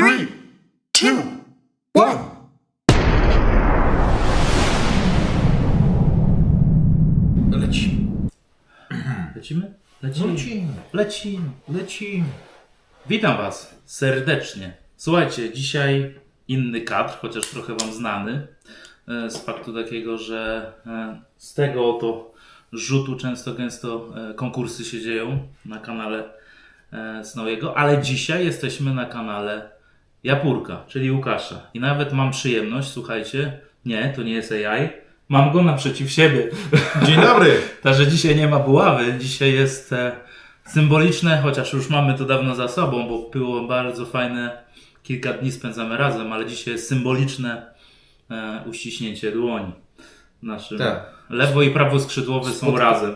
3, 2, 1. Lecimy. Lecimy? Lecimy. Witam Was serdecznie. Słuchajcie, dzisiaj inny kadr, chociaż trochę Wam znany. Z faktu takiego, że z tego oto rzutu często gęsto konkursy się dzieją na kanale Snowego, ale dzisiaj jesteśmy na kanale Japurka, czyli Łukasza. I nawet mam przyjemność, słuchajcie, nie, to nie jest AI, mam go naprzeciw siebie. Dzień dobry. Także dzisiaj nie ma buławy, dzisiaj jest symboliczne, chociaż już mamy to dawno za sobą, bo było bardzo fajne, kilka dni spędzamy razem, ale dzisiaj jest symboliczne uściśnięcie dłoni. Naszym Tak. lewo i prawo skrzydłowe są razem.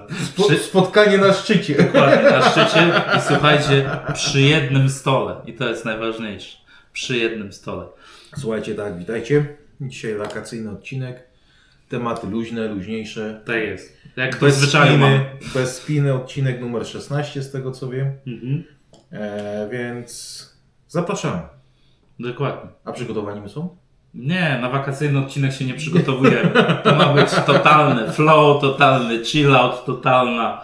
Spotkanie na szczycie. Dokładnie, na szczycie i słuchajcie, przy jednym stole. I to jest najważniejsze. Przy jednym stole. Słuchajcie, tak, witajcie. Dzisiaj wakacyjny odcinek. Tematy luźne, luźniejsze. Tak jest. Jak to jest zwyczaju mamy. Bez spiny, odcinek numer 16 z tego co wiem. Mhm. Więc zapraszamy. Dokładnie. A przygotowani my są? Nie, na wakacyjny odcinek się nie przygotowujemy. To ma być totalny flow, totalny chill out, totalna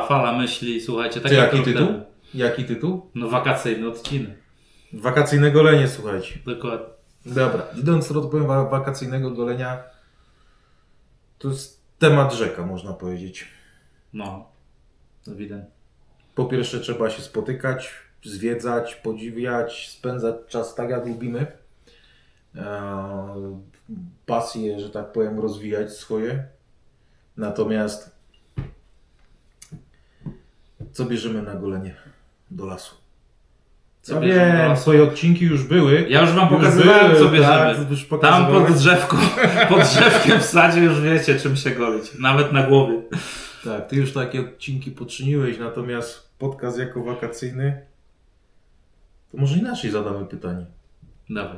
fala myśli. Słuchajcie, tak jak Jaki rok tytuł? temu. Jaki tytuł? No wakacyjny odcinek. Wakacyjne golenie, słuchajcie. Dokładnie. Dobra, idąc do wakacyjnego golenia, to jest temat rzeka, można powiedzieć. No, ewidentnie. Po pierwsze trzeba się spotykać, zwiedzać, podziwiać, spędzać czas tak jak lubimy. Pasje, że tak powiem, rozwijać swoje. Natomiast co bierzemy na golenie do lasu? Co Ja bierzemy do wiem, lasu? swoje odcinki już były. Ja już Wam Już pokazywałem, były, co bierzemy. tak, już Tam pokazywałem. pod drzewką, pod drzewkiem w sadzie już wiecie, czym się golić. Nawet na głowie. Tak, ty już takie odcinki poczyniłeś, natomiast podcast jako wakacyjny, to może inaczej zadamy pytanie. Dawaj.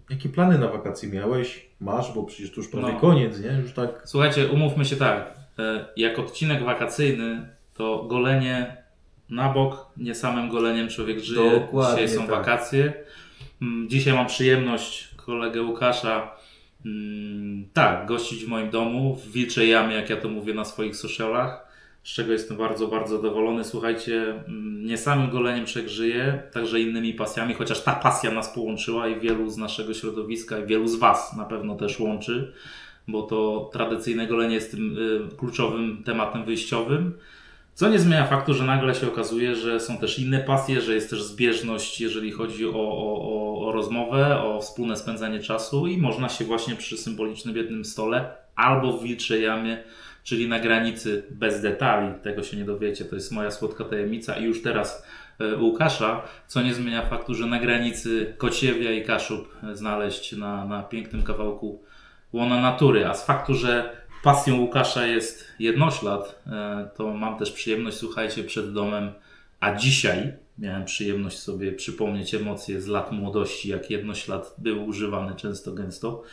Jakie plany na wakacje miałeś? Masz, bo przecież to już prawie No. koniec, nie? Już tak. Słuchajcie, umówmy się tak. Jak odcinek wakacyjny, to golenie na bok, nie samym goleniem człowiek żyje. Dokładnie Dzisiaj są tak. wakacje. Dzisiaj mam przyjemność kolegę Łukasza tak, gościć w moim domu, w Wilczej Jamie, jak ja to mówię na swoich socialach, z czego jestem bardzo, bardzo zadowolony. Słuchajcie, nie samym goleniem człowiek żyje, także innymi pasjami, chociaż ta pasja nas połączyła i wielu z naszego środowiska i wielu z Was na pewno też łączy, bo to tradycyjne golenie jest tym kluczowym tematem wyjściowym. Co nie zmienia faktu, że nagle się okazuje, że są też inne pasje, że jest też zbieżność, jeżeli chodzi o rozmowę, o wspólne spędzanie czasu i można się właśnie przy symbolicznym jednym stole albo w Wilczej Jamie, czyli na granicy bez detali, tego się nie dowiecie, to jest moja słodka tajemnica i już teraz u Łukasza, co nie zmienia faktu, że na granicy Kociewia i Kaszub znaleźć na pięknym kawałku łona natury, a z faktu, że pasją Łukasza jest jednoślad, to mam też przyjemność, słuchajcie, przed domem, a dzisiaj miałem przyjemność sobie przypomnieć emocje z lat młodości, jak jednoślad był używany często gęsto.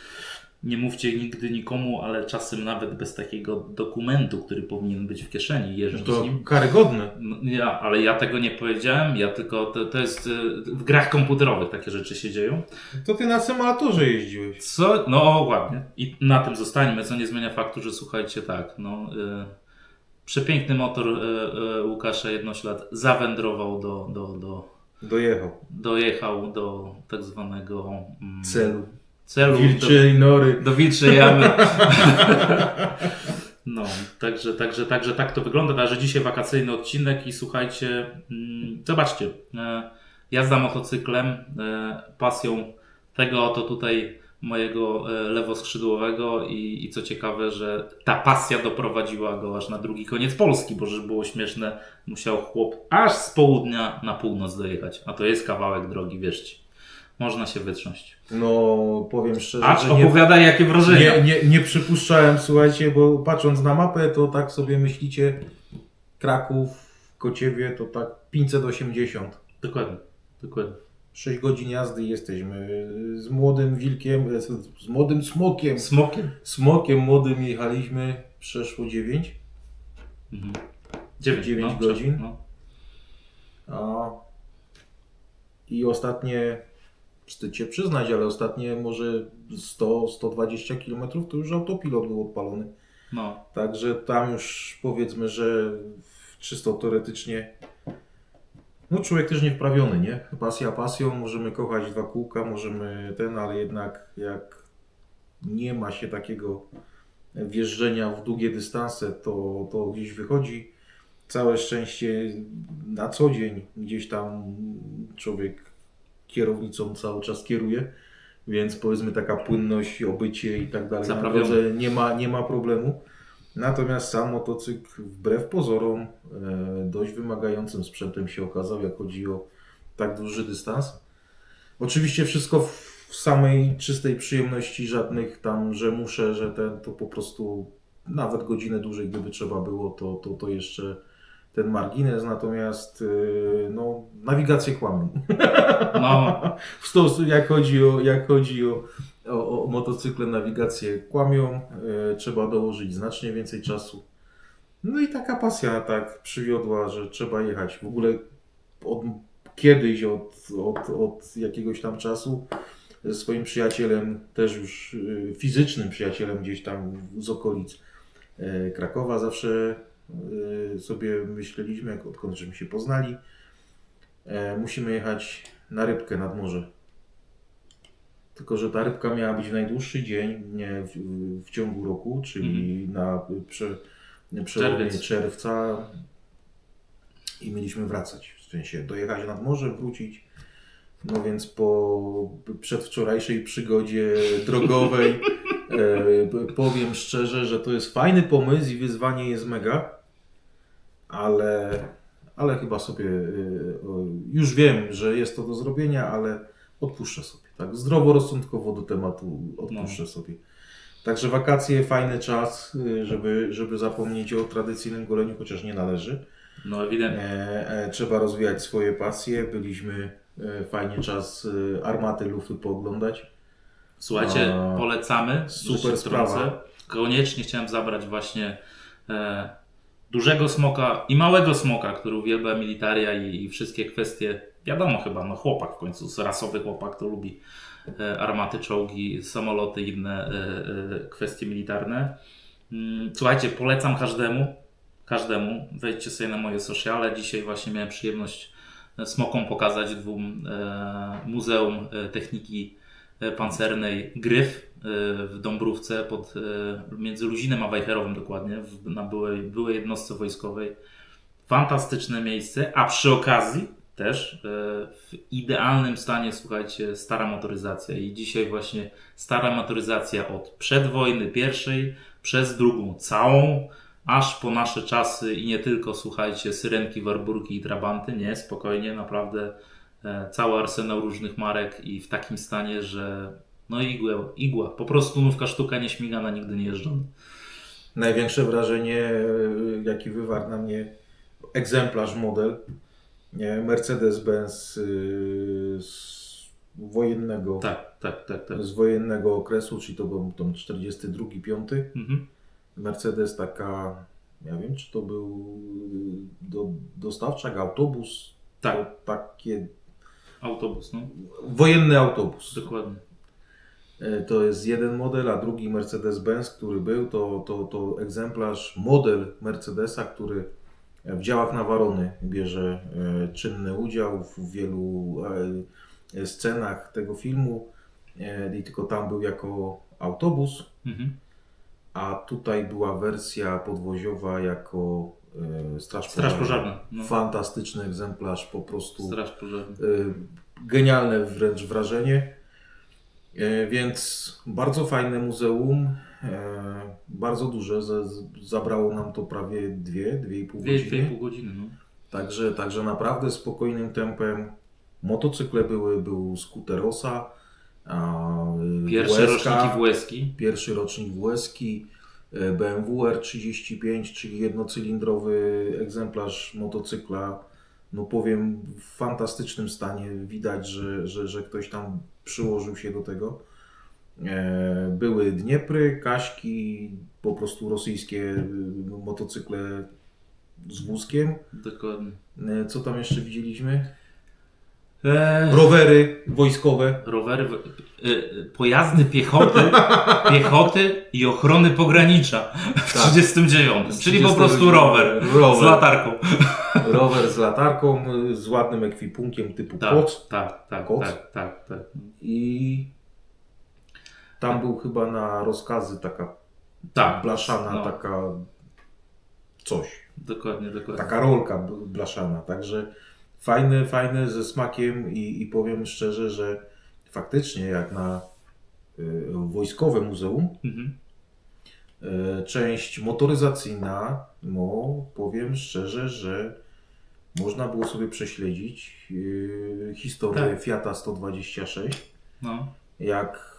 Nie mówcie nigdy nikomu, ale czasem nawet bez takiego dokumentu, który powinien być w kieszeni, jeżdżę To z nim. karygodne. No, ale ja tego nie powiedziałem, ja tylko, to jest w grach komputerowych takie rzeczy się dzieją. To ty na symulatorze jeździłeś. Co? No ładnie. I na tym zostańmy, co nie zmienia faktu, że słuchajcie, tak, no przepiękny motor Łukasza Jednoślad zawędrował dojechał do tak zwanego celu Wilczej nory. do Wilczej Jamy. No, także tak to wygląda. Także dzisiaj wakacyjny odcinek i słuchajcie, zobaczcie, jazda motocyklem, pasją tego oto tutaj mojego lewoskrzydłowego i co ciekawe, że ta pasja doprowadziła go aż na drugi koniec Polski, bo żeby było śmieszne, musiał chłop aż z południa na północ dojechać, a to jest kawałek drogi, wierzcie. Można się wytrząść. No, powiem szczerze, Acz że opowiadaj jakie wrażenia. nie przypuszczałem, słuchajcie, bo patrząc na mapę, to tak sobie myślicie, Kraków, Kociewie, to tak 580. Dokładnie. 6 godzin jazdy i jesteśmy. Z młodym wilkiem, z młodym smokiem. Smokiem młodym jechaliśmy, przeszło 9. 9 godzin. No. A I ostatnie, wstyd się przyznać, ale ostatnie może 100-120 km to już autopilot był odpalony. No, Także tam już powiedzmy, że czysto teoretycznie no człowiek też niewprawiony, nie? Pasja pasją, możemy kochać 2 kółka, możemy ale jednak jak nie ma się takiego wjeżdżenia w długie dystanse, to gdzieś wychodzi. Całe szczęście na co dzień gdzieś tam człowiek kierownicą cały czas kieruje, więc powiedzmy taka płynność, obycie i tak dalej na drodze nie ma problemu. Natomiast sam motocykl wbrew pozorom dość wymagającym sprzętem się okazał, jak chodzi o tak duży dystans. Oczywiście wszystko w samej czystej przyjemności, żadnych tam, że muszę, że to po prostu nawet godzinę dłużej, gdyby trzeba było, to jeszcze ten margines, natomiast no, nawigację kłamią. no, W stosunku, jak chodzi o motocykle, nawigację kłamią, trzeba dołożyć znacznie więcej czasu. No i taka pasja tak przywiodła, że trzeba jechać. W ogóle kiedyś, od jakiegoś tam czasu, ze swoim przyjacielem, też już fizycznym przyjacielem gdzieś tam z okolic Krakowa, zawsze sobie myśleliśmy, odkąd żeśmy się poznali, musimy jechać na rybkę nad morze. Tylko że ta rybka miała być w najdłuższy dzień w ciągu roku, czyli na przełomie czerwca i mieliśmy wracać, w sensie dojechać nad morze, wrócić. No więc po przedwczorajszej przygodzie drogowej powiem szczerze, że to jest fajny pomysł i wyzwanie jest mega, ale chyba sobie już wiem, że jest to do zrobienia, ale odpuszczę sobie. Tak zdroworozsądkowo do tematu odpuszczę sobie. Także wakacje, fajny czas, żeby zapomnieć o tradycyjnym goleniu, chociaż nie należy. no ewidentnie. Trzeba rozwijać swoje pasje. Byliśmy fajnie czas armaty lufy pooglądać. Słuchajcie, polecamy. Super sprawa. Koniecznie chciałem zabrać właśnie dużego smoka i małego smoka, który uwielbia militaria i wszystkie kwestie. Wiadomo chyba, no chłopak w końcu, rasowy chłopak to lubi armaty, czołgi, samoloty i inne kwestie militarne. Słuchajcie, polecam każdemu. Wejdźcie sobie na moje sociale. Dzisiaj właśnie miałem przyjemność smokom pokazać Muzeum Techniki Pancernej Gryf w Dąbrówce między Luzinem a Wejherowem dokładnie, na byłej jednostce wojskowej. Fantastyczne miejsce, a przy okazji też w idealnym stanie, słuchajcie, stara motoryzacja i dzisiaj właśnie stara motoryzacja od przedwojny pierwszej przez drugą całą, aż po nasze czasy i nie tylko, słuchajcie, syrenki, warburki i trabanty, nie, spokojnie, naprawdę cały arsenał różnych marek i w takim stanie, że no igła, po prostu nówka sztuka nieśmigana, nigdy nie jeżdżona. Największe wrażenie, jaki wywarł na mnie egzemplarz, model Mercedes-Benz z wojennego, Tak. z wojennego okresu, czyli to był tam 42-5. Mercedes taka, ja wiem, czy to był dostawczak, autobus. Tak. Takie Autobus, no. Wojenny autobus. Dokładnie. To jest jeden model, a drugi Mercedes-Benz, który był, to egzemplarz, model Mercedesa, który w działach Navarony bierze czynny udział w wielu scenach tego filmu i tylko tam był jako autobus, a tutaj była wersja podwoziowa jako straż pożarna. No. Fantastyczny egzemplarz, po prostu straż pożarna. Genialne wręcz wrażenie. Więc bardzo fajne muzeum, bardzo duże, zabrało nam to prawie 2,5 godziny. 2,5 godziny, no. Także naprawdę spokojnym tempem. Motocykle był skuter Osa, pierwsze roczniki WS-ki. Pierwszy rocznik WS-ki, BMW R35, czyli jednocylindrowy egzemplarz motocykla. No powiem, w fantastycznym stanie. Widać, że ktoś tam przyłożył się do tego. Były Dniepry, Kaśki, po prostu rosyjskie motocykle z wózkiem. Dokładnie. Co tam jeszcze widzieliśmy? Rowery wojskowe. Rowery, pojazdy piechoty i ochrony pogranicza w 39. Czyli po prostu rower z latarką. Rower z latarką, z ładnym ekwipunkiem typu koc. Tak. I tam był chyba na rozkazy taka blaszana, taka coś. Dokładnie. Taka rolka blaszana. Także fajne ze smakiem i powiem szczerze, że faktycznie jak na wojskowe muzeum, część motoryzacyjna, no powiem szczerze, że można było sobie prześledzić historię Fiata 126, jak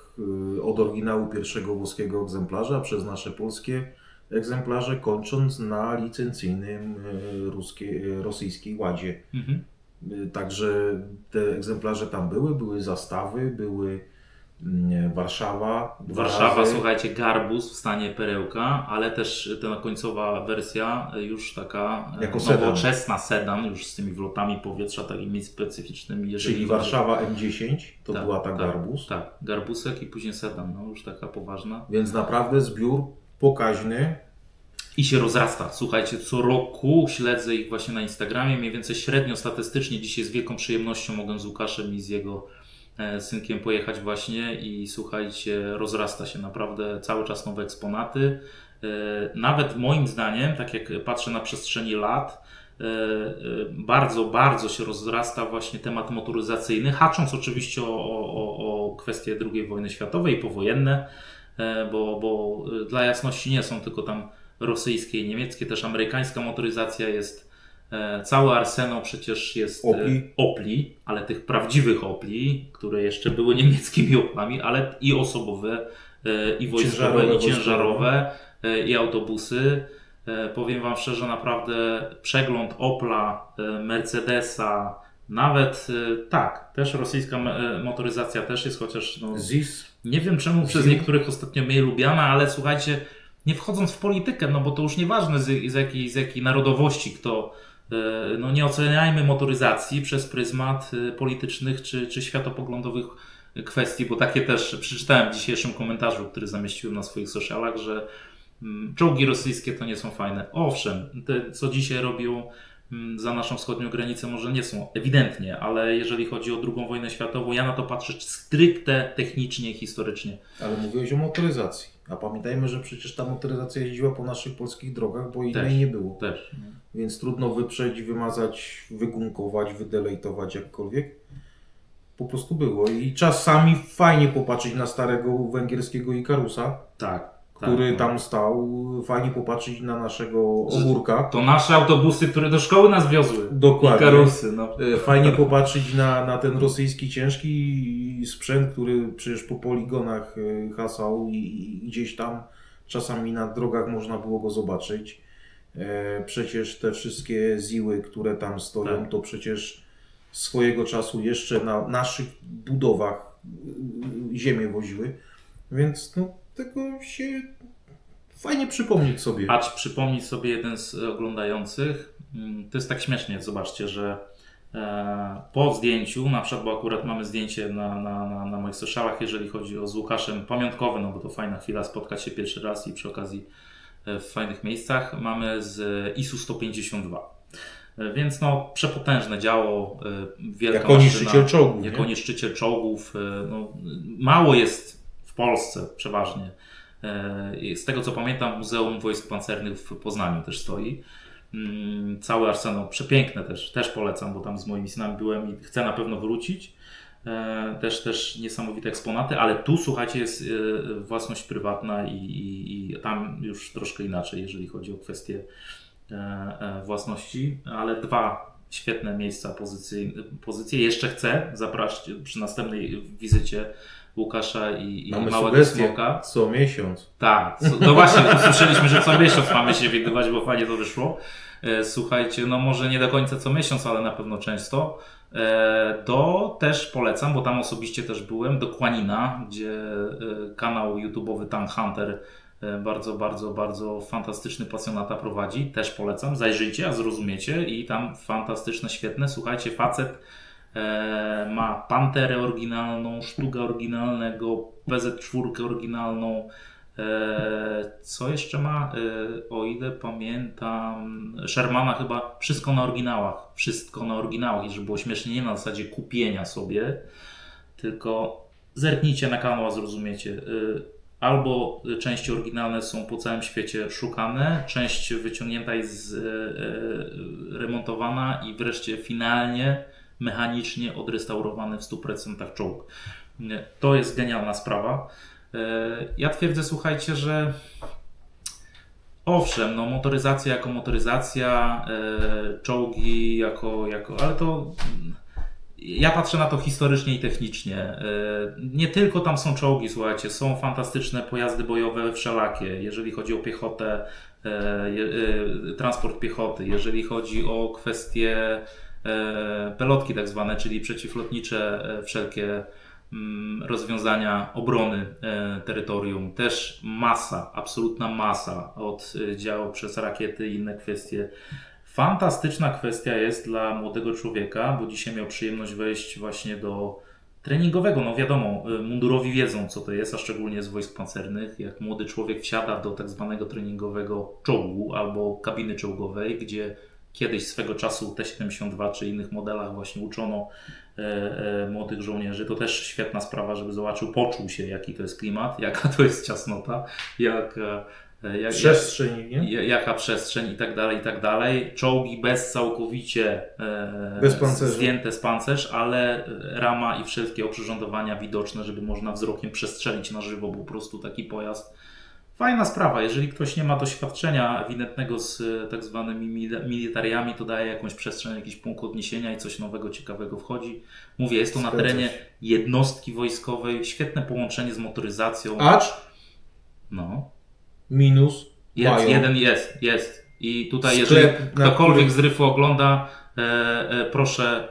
od oryginału pierwszego włoskiego egzemplarza przez nasze polskie egzemplarze, kończąc na licencyjnym rosyjskiej Ładzie. Także te egzemplarze tam były zastawy, były Warszawa. Słuchajcie, Garbus w stanie perełka, ale też ta końcowa wersja już taka jako nowoczesna sedan, już z tymi wlotami powietrza takimi specyficznymi. Czyli Warszawa M10 to była ta Garbus. Tak, Garbusek i później sedan, no już taka poważna. Więc naprawdę zbiór pokaźny. I się rozrasta. Słuchajcie, co roku śledzę ich właśnie na Instagramie, mniej więcej średnio statystycznie. Dzisiaj z wielką przyjemnością mogę z Łukaszem i z jego synkiem pojechać właśnie i słuchajcie, rozrasta się naprawdę cały czas nowe eksponaty. Nawet moim zdaniem, tak jak patrzę na przestrzeni lat, bardzo się rozrasta właśnie temat motoryzacyjny, hacząc oczywiście o kwestie II wojny światowej i powojenne, bo dla jasności nie są tylko tam rosyjskie i niemieckie, też amerykańska motoryzacja jest, cały arsenał przecież jest Opli, ale tych prawdziwych Opli, które jeszcze były niemieckimi Oplami, ale i osobowe, i wojskowe, i ciężarowe, i autobusy. Powiem Wam szczerze, naprawdę przegląd Opla, Mercedesa, nawet też rosyjska motoryzacja też jest, chociaż nie wiem czemu przez niektórych ostatnio mniej lubiana, ale słuchajcie, nie wchodząc w politykę, no bo to już nieważne z jakiej narodowości kto, no nie oceniajmy motoryzacji przez pryzmat politycznych czy światopoglądowych kwestii, bo takie też przeczytałem w dzisiejszym komentarzu, który zamieściłem na swoich socialach, że czołgi rosyjskie to nie są fajne. Owszem, te co dzisiaj robią za naszą wschodnią granicę może nie są ewidentnie, ale jeżeli chodzi o II wojnę światową, ja na to patrzę stricte technicznie i historycznie. Ale mówiłeś o motoryzacji, a pamiętajmy, że przecież ta motoryzacja jeździła po naszych polskich drogach, bo innej nie było. Też. Więc trudno wyprzeć, wymazać, wygumkować, wydelejtować jakkolwiek. Po prostu było i czasami fajnie popatrzeć na starego węgierskiego Ikarusa. Który tam stał, fajnie popatrzeć na naszego ogórka. To nasze autobusy, które do szkoły nas wiozły. Dokładnie. Ikarusy, Fajnie popatrzeć na ten rosyjski ciężki sprzęt, który przecież po poligonach hasał i gdzieś tam czasami na drogach można było go zobaczyć. Przecież te wszystkie ziły, które tam stoją, to przecież swojego czasu jeszcze na naszych budowach ziemię woziły. Więc tego się fajnie przypomnieć sobie. Przypomnieć sobie jeden z oglądających. To jest tak śmiesznie, zobaczcie, że po zdjęciu, na przykład, bo akurat mamy zdjęcie na moich socialach, jeżeli chodzi o z Łukaszem, pamiątkowe, no bo to fajna chwila spotkać się pierwszy raz i przy okazji w fajnych miejscach, mamy z ISU 152. Więc przepotężne działo, wielka jako niszczyciel czołgów. Jako niszczyciel czołgów. Mało jest w Polsce przeważnie. Z tego co pamiętam, w Muzeum Wojsk Pancernych w Poznaniu też stoi. Cały arsenał, przepiękne też polecam, bo tam z moimi synami byłem i chcę na pewno wrócić. Też niesamowite eksponaty, ale tu słuchajcie, jest własność prywatna i tam już troszkę inaczej, jeżeli chodzi o kwestie własności, ale dwa świetne miejsca, pozycje. Jeszcze chcę zapraszać przy następnej wizycie Łukasza i Małego Smoka. Co miesiąc. Tak, no właśnie, usłyszeliśmy, że co miesiąc mamy się widywać, bo fajnie to wyszło. Słuchajcie, może nie do końca co miesiąc, ale na pewno często. Też polecam, bo tam osobiście też byłem, do Kłanina, gdzie kanał YouTube'owy Tank Hunter bardzo fantastyczny pasjonata prowadzi. Też polecam, zajrzyjcie, a zrozumiecie i tam fantastyczne, świetne. Słuchajcie, facet ma Panterę oryginalną, Sztuga oryginalnego, PZ4 oryginalną. Co jeszcze ma? O ile pamiętam, Shermana chyba, wszystko na oryginałach. Wszystko na oryginałach i żeby było śmiesznie, nie na zasadzie kupienia sobie, tylko zerknijcie na kanał, a zrozumiecie. Albo części oryginalne są po całym świecie szukane, część wyciągnięta i remontowana i wreszcie finalnie, mechanicznie odrestaurowany w 100% czołg. To jest genialna sprawa. Ja twierdzę, słuchajcie, że owszem, no motoryzacja jako motoryzacja, czołgi ale to ja patrzę na to historycznie i technicznie. Nie tylko tam są czołgi, słuchajcie, są fantastyczne pojazdy bojowe wszelakie, jeżeli chodzi o piechotę, transport piechoty, jeżeli chodzi o kwestie pelotki tak zwane, czyli przeciwlotnicze wszelkie rozwiązania obrony terytorium. Też masa, absolutna masa od działu przez rakiety i inne kwestie. Fantastyczna kwestia jest dla młodego człowieka, bo dzisiaj miał przyjemność wejść właśnie do treningowego. No wiadomo, mundurowi wiedzą co to jest, a szczególnie z wojsk pancernych. Jak młody człowiek wsiada do tak zwanego treningowego czołgu albo kabiny czołgowej, gdzie kiedyś swego czasu T-72 czy innych modelach właśnie uczono młodych żołnierzy. To też świetna sprawa, żeby zobaczył, poczuł się jaki to jest klimat, jaka to jest ciasnota, Przestrzeń, nie? jaka przestrzeń i tak dalej. Czołgi całkowicie Bez pancerza. zdjęte z pancerz, ale rama i wszelkie oprzyrządowania widoczne, żeby można wzrokiem przestrzelić na żywo po prostu taki pojazd. Fajna sprawa, jeżeli ktoś nie ma doświadczenia ewidentnego z tak zwanymi militariami, to daje jakąś przestrzeń, jakiś punkt odniesienia i coś nowego, ciekawego wchodzi. Mówię, jest to na terenie jednostki wojskowej, świetne połączenie z motoryzacją. Acz, No. minus, mają. Jeden jest. I tutaj jeżeli ktokolwiek z Ryfu ogląda,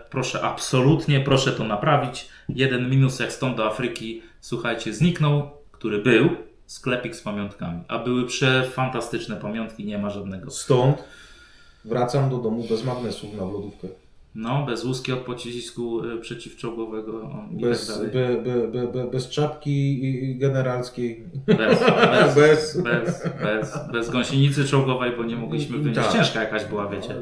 proszę absolutnie, proszę to naprawić. Jeden minus jak stąd do Afryki, słuchajcie, zniknął, który był. Sklepik z pamiątkami. A były przefantastyczne pamiątki, nie ma żadnego. Stąd wracam do domu bez magnesów na lodówkę. No, bez łuski od pocisku przeciwczołgowego i Bez, tak dalej. bez czapki generalskiej. Bez gąsienicy czołgowej, bo nie mogliśmy wynieść. Tak. Ciężka jakaś była, wiecie.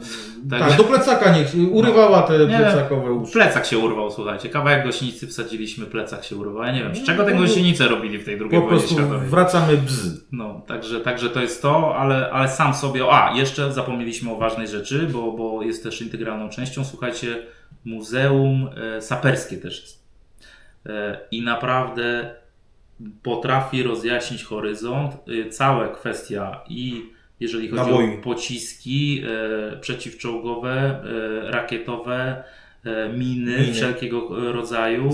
Tak, do plecaka urywała te plecakowe uszy. Plecak się urwał, słuchajcie. Kawałek gąsienicy wsadziliśmy, plecak się urwał. Ja nie wiem, z czego tę gąsienicę robili w tej drugiej Po wojnie prostu światowej. wracamy bzz. No, także to jest to, ale sam sobie. Jeszcze zapomnieliśmy o ważnej rzeczy, bo jest też integralną częścią. Słuchajcie, muzeum saperskie też jest. I naprawdę potrafi rozjaśnić horyzont. Cała kwestia i jeżeli chodzi Naboi. o pociski przeciwczołgowe, rakietowe, miny wszelkiego rodzaju,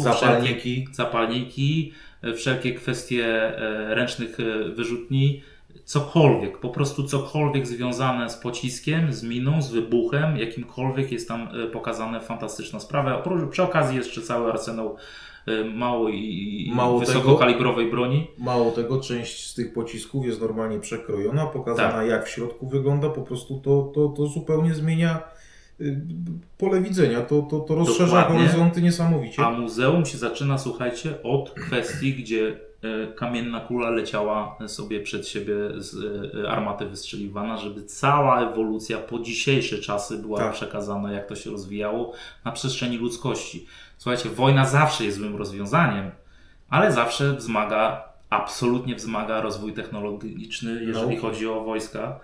zapalniki, wszelkie kwestie ręcznych wyrzutni, cokolwiek, po prostu cokolwiek związane z pociskiem, z miną, z wybuchem, jakimkolwiek jest tam pokazane, fantastyczna sprawa. Przy okazji jeszcze cały arsenał mało wysokokalibrowej broni. Mało tego, część z tych pocisków jest normalnie przekrojona, pokazana Tak. jak w środku wygląda, po prostu to zupełnie zmienia pole widzenia, to rozszerza Dokładnie. horyzonty niesamowicie. A muzeum się zaczyna, słuchajcie, od kwestii, gdzie kamienna kula leciała sobie przed siebie z armaty wystrzeliwana, żeby cała ewolucja po dzisiejsze czasy była przekazana, jak to się rozwijało na przestrzeni ludzkości. Słuchajcie, wojna zawsze jest złym rozwiązaniem, ale zawsze absolutnie wzmaga rozwój technologiczny, jeżeli chodzi o wojska.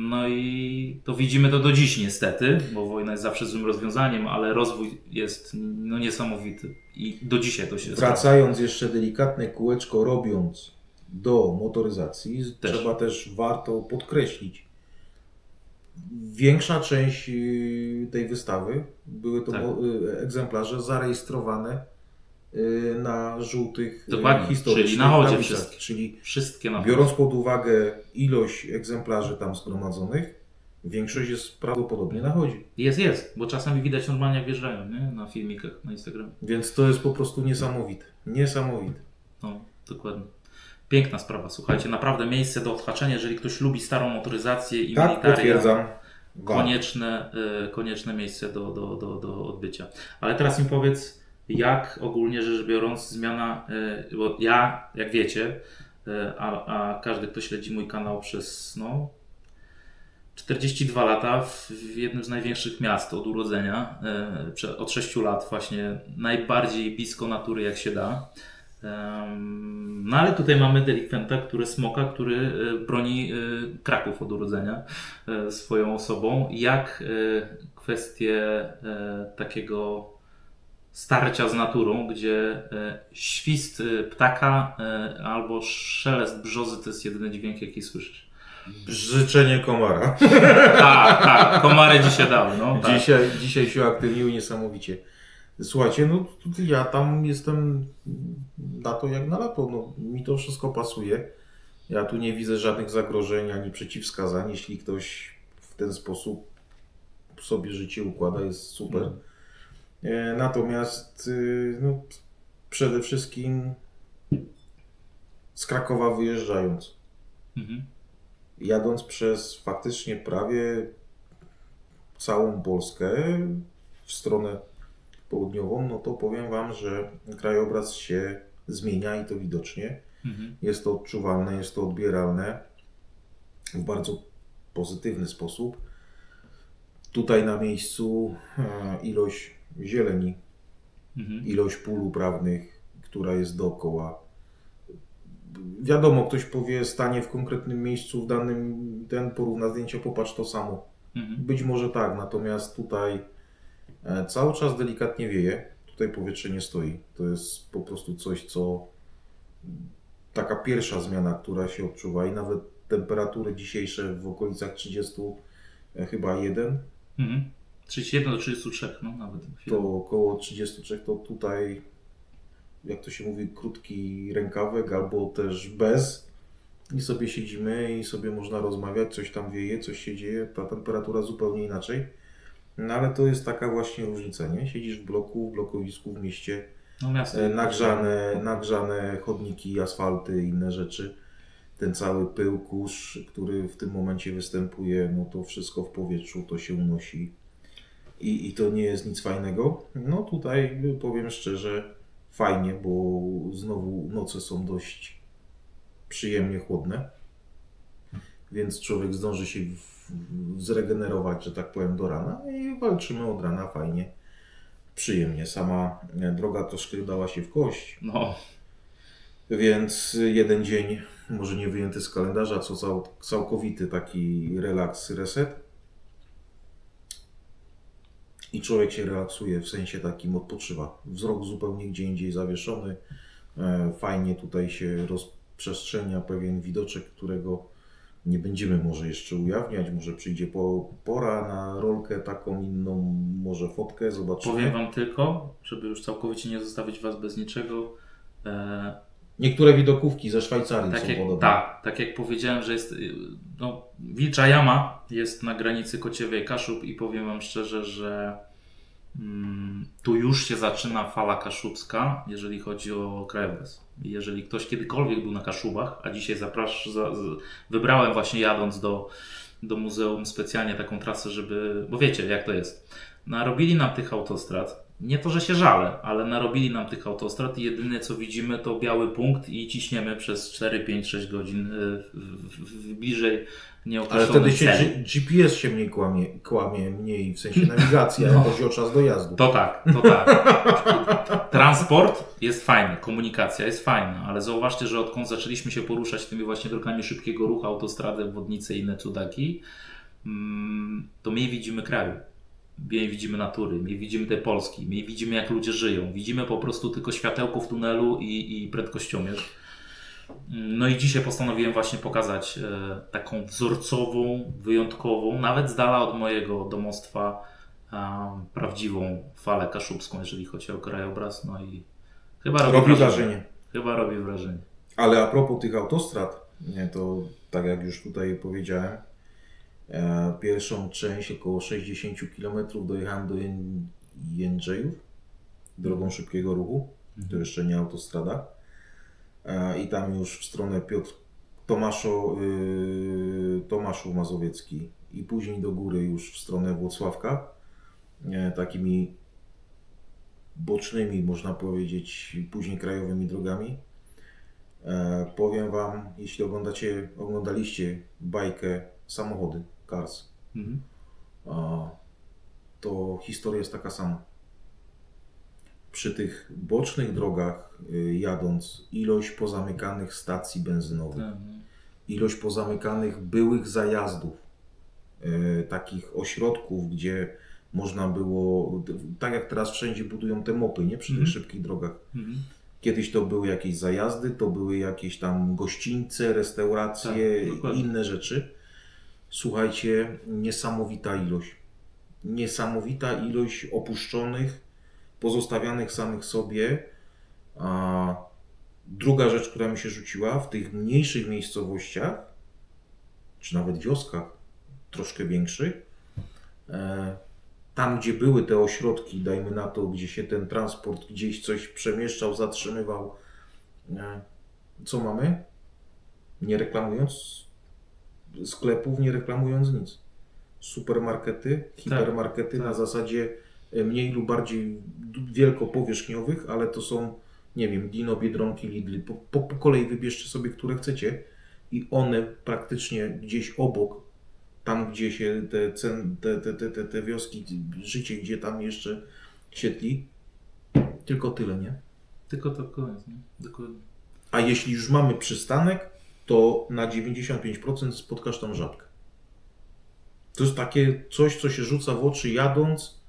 No i to widzimy to do dziś niestety, bo wojna jest zawsze złym rozwiązaniem, ale rozwój jest niesamowity i do dzisiaj to się Wracając jeszcze delikatne kółeczko robiąc do motoryzacji, trzeba też warto podkreślić, większa część tej wystawy były to egzemplarze zarejestrowane na żółtych historycznych czyli na chodzie tablicach. Czyli wszystkie na biorąc pod uwagę ilość egzemplarzy tam zgromadzonych, większość jest prawdopodobnie na chodzie. Jest, bo czasami widać normalnie jak wjeżdżają, nie? Na filmikach na Instagramie. Więc to jest po prostu niesamowite. Niesamowite. No, dokładnie. Piękna sprawa, słuchajcie, naprawdę miejsce do odhaczenia, jeżeli ktoś lubi starą motoryzację i militaria. Potwierdzam. konieczne miejsce do odbycia. Ale teraz mi powiedz, jak ogólnie rzecz biorąc zmiana, bo ja, jak wiecie, a każdy, kto śledzi mój kanał przez 42 lata w jednym z największych miast od urodzenia, od 6 lat właśnie najbardziej blisko natury jak się da. No ale tutaj mamy delikwenta, który broni Kraków od urodzenia swoją osobą. Jak kwestie takiego starcia z naturą, gdzie świst ptaka albo szelest brzozy to jest jedyny dźwięk, jaki słyszysz. Życzenie komara. Tak, komary dzisiaj dały. No, tak. Dzisiaj się aktywniły niesamowicie. Słuchajcie, no ja tam jestem na to jak na lato. No, mi to wszystko pasuje. Ja tu nie widzę żadnych zagrożeń ani przeciwwskazań. Jeśli ktoś w ten sposób sobie życie układa, jest super. Natomiast no, przede wszystkim z Krakowa wyjeżdżając, jadąc przez faktycznie prawie całą Polskę w stronę południową, no to powiem Wam, że krajobraz się zmienia i to widocznie. Jest to odczuwalne, jest to odbieralne w bardzo pozytywny sposób. Tutaj na miejscu ilość zieleni, ilość pól uprawnych, która jest dookoła. Wiadomo, ktoś powie, stanie w konkretnym miejscu, w danym, porówna zdjęcie, popatrz to samo. Być może tak, natomiast tutaj cały czas delikatnie wieje, tutaj powietrze nie stoi. To jest po prostu coś, co taka pierwsza zmiana, która się odczuwa i nawet temperatury dzisiejsze w okolicach 30 chyba 1. 31 do 33, no nawet. To około 33, to tutaj, jak to się mówi, krótki rękawek albo też bez i sobie siedzimy i sobie można rozmawiać, coś tam wieje, coś się dzieje, ta temperatura zupełnie inaczej. No ale to jest taka właśnie różnica, nie? Siedzisz w bloku, w blokowisku, w mieście, no, nagrzane chodniki, asfalty i inne rzeczy. Ten cały pył, kurz, który w tym momencie występuje, no to wszystko w powietrzu, to się unosi. I to nie jest nic fajnego. No tutaj powiem szczerze, fajnie, bo znowu noce są dość przyjemnie chłodne, więc człowiek zdąży się zregenerować, że tak powiem, do rana i walczymy od rana fajnie, przyjemnie. Sama droga troszkę dała się w kość, więc jeden dzień, może nie wyjęty z kalendarza, co całkowity taki relaks, reset. I człowiek się relaksuje, w sensie takim odpoczywa. Wzrok zupełnie gdzie indziej zawieszony. Fajnie tutaj się rozprzestrzenia pewien widoczek, którego nie będziemy może jeszcze ujawniać. Może przyjdzie pora na rolkę taką inną, może fotkę, zobaczymy. Powiem Wam tylko, żeby już całkowicie nie zostawić Was bez niczego. Niektóre widokówki ze Szwajcarii są podobne. Tak jak powiedziałem, że jest Wilcza Jama jest na granicy Kociewej Kaszub i powiem Wam szczerze, że tu już się zaczyna fala kaszubska, jeżeli chodzi o krajobraz. Jeżeli ktoś kiedykolwiek był na Kaszubach, a dzisiaj wybrałem właśnie jadąc do muzeum specjalnie taką trasę, bo wiecie jak to jest. Narobili nam tych autostrad. Nie to, że się żalę, ale narobili nam tych autostrad i jedyne co widzimy to biały punkt i ciśniemy przez 4, 5, 6 godzin w bliżej nieokreślonym Ale wtedy celu. GPS się mniej kłamie mniej, w sensie nawigacja, jak chodzi o czas dojazdu. To tak. Transport jest fajny, komunikacja jest fajna, ale zauważcie, że odkąd zaczęliśmy się poruszać tymi właśnie drogami szybkiego ruchu, autostrady, obwodnice i inne cudaki, to mniej widzimy kraju. Mniej widzimy natury, mniej widzimy tej Polski, mniej widzimy jak ludzie żyją. Widzimy po prostu tylko światełko w tunelu i prędkościomierz. No i dzisiaj postanowiłem właśnie pokazać taką wzorcową, wyjątkową, nawet z dala od mojego domostwa, prawdziwą falę kaszubską, jeżeli chodzi o krajobraz. No i chyba robi wrażenie. Chyba robi wrażenie. Ale a propos tych autostrad, to tak jak już tutaj powiedziałem, pierwszą część, około 60 km dojechałem do Jędrzejów drogą szybkiego ruchu, to jeszcze nie autostrada, i tam już w stronę Tomaszów Mazowiecki i później do góry już w stronę Włocławka, takimi bocznymi, można powiedzieć, później krajowymi drogami. Powiem Wam, jeśli oglądaliście bajkę Samochody, Cars, Mhm. to historia jest taka sama. Przy tych bocznych drogach jadąc, ilość pozamykanych stacji benzynowych, Tak, no. ilość pozamykanych byłych zajazdów, takich ośrodków, gdzie można było, tak jak teraz wszędzie budują te mopy, nie? Przy tych szybkich drogach. Mhm. Kiedyś to były jakieś zajazdy, to były jakieś tam gościńce, restauracje Tak, i dokładnie. inne rzeczy. Słuchajcie, niesamowita ilość opuszczonych, pozostawianych samych sobie. A druga rzecz, która mi się rzuciła, w tych mniejszych miejscowościach, czy nawet wioskach troszkę większych, tam gdzie były te ośrodki, dajmy na to, gdzie się ten transport gdzieś coś przemieszczał, zatrzymywał, co mamy? Nie reklamując sklepów, nie reklamując nic. Supermarkety, hipermarkety na zasadzie mniej lub bardziej wielkopowierzchniowych, ale to są, nie wiem, Dino, Biedronki, Lidly. Po kolei wybierzcie sobie, które chcecie i one praktycznie gdzieś obok, tam gdzie się te wioski, życie, gdzie tam jeszcze siedli, tylko tyle, nie? Tylko to koniec, nie? Dokładnie. A jeśli już mamy przystanek, to na 95% spotkasz tam żabkę. To jest takie coś, co się rzuca w oczy jadąc